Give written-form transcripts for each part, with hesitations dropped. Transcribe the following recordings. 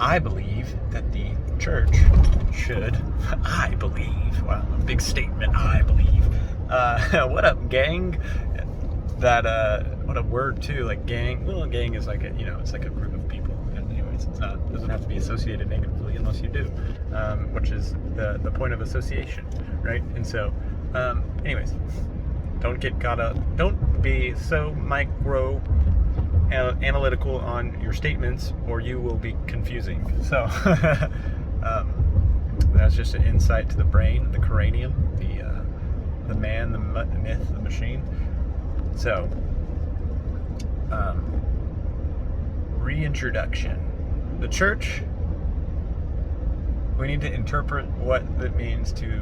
I believe that the church should, I believe, wow, a big statement, I believe. What up, gang? What a word too, like gang. Well, gang is like it's like a group of people. And anyways, doesn't have to be associated negatively unless you do, which is the point of association, right? And so, anyways, don't be so micro analytical on your statements, or you will be confusing. So that's just an insight to the brain, the cranium, the man, the myth, the machine. So reintroduction. The church, we need to interpret what it means to.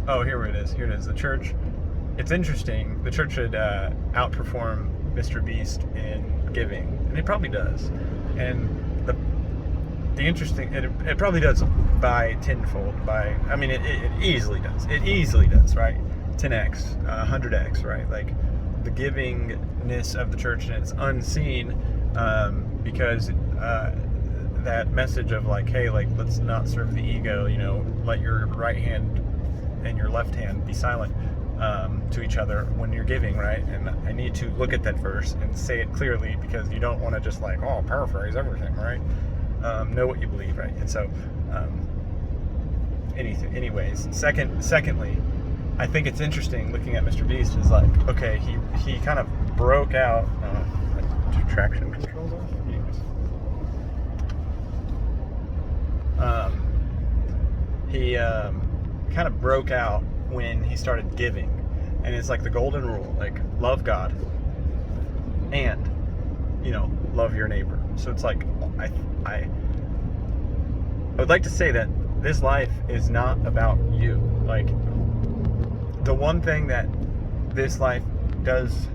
Oh, here it is. The church. It's interesting. The church should outperform mrbeast in giving, and it probably does. And the interesting, it probably does by tenfold. It easily does. It easily does, right? 10x, 100x, right? Like the givingness of the church, and it's unseen because that message of like, hey, like let's not serve the ego. Let your right hand and your left hand be silent to each other when you're giving, right? And I need to look at that verse and say it clearly, because you don't want to just like, paraphrase everything, right? Know what you believe, right? And so, anyways, secondly, I think it's interesting looking at mrbeast is like, okay, he kind of broke out. Traction controls off. He kind of broke out when he started giving, and it's like the golden rule, like love God and love your neighbor. So it's like I would like to say that this life is not about you. Like the one thing that this life does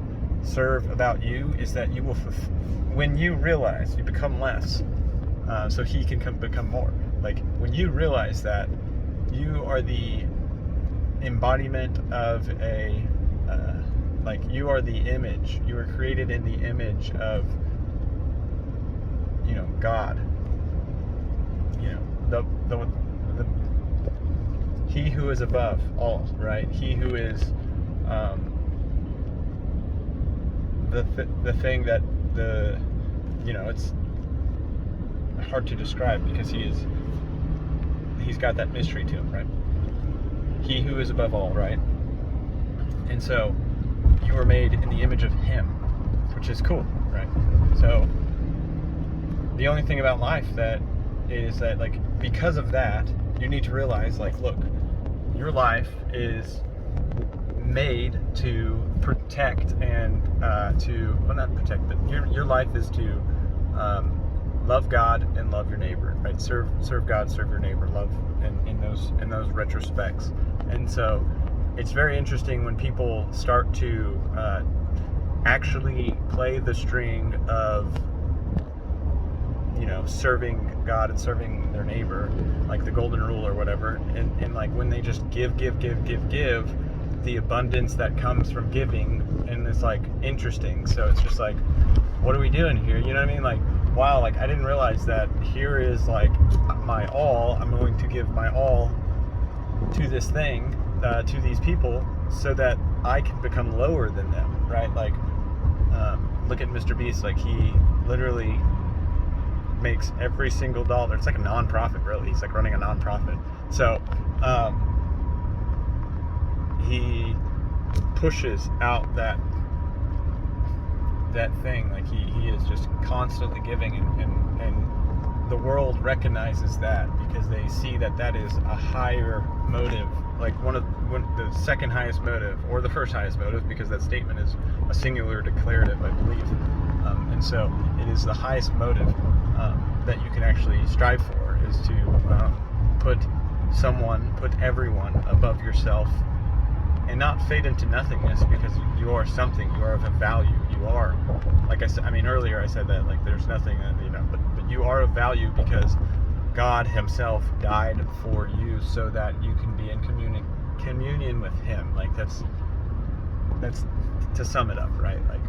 serve about you is that you will when you realize you become less, so he can become more. Like when you realize that you are the embodiment of like you are the image, you were created in the image of God, the he who is above all, right? He who is the thing that it's hard to describe because he's got that mystery to him, right? He who is above all, right? And so you were made in the image of him, which is cool, right? So the only thing about life that is that, like, because of that, you need to realize, like, look, your life is made to protect and not protect, but your life is to love God and love your neighbor, right? Serve God, serve your neighbor, love in those retrospects. And so it's very interesting when people start to actually play the string of serving God and serving their neighbor, like the golden rule or whatever, and like when they just give, the abundance that comes from giving, and it's like interesting. So it's just like, what are we doing here? You know what I mean? Like, wow, like I didn't realize that here is like my all. I'm going to give my all to this thing, to these people, so that I can become lower than them, right? Like, look at mrbeast. Like he literally makes every single dollar. It's like a non-profit, really. He's like running a non-profit. So he pushes out that thing. Like he is just constantly giving, and the world recognizes that because they see that is a higher motive, like the second highest motive, or the first highest motive, because that statement is a singular declarative, I believe. And so it is the highest motive that you can actually strive for, is to put everyone above yourself and not fade into nothingness, because you are something. You are of a value. You are, like I said, earlier I said that, like, there's nothing that, but you are of value because God himself died for you so that you can be in communion with him. Like that's to sum it up, right? Like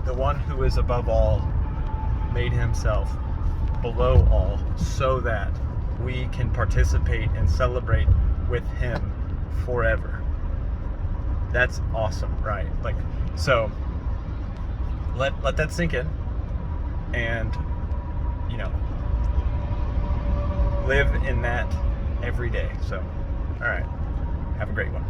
the one who is above all made himself below all so that we can participate and celebrate with him forever. That's awesome, right? Like, so let that sink in, and live in that every day. So, all right, have a great one.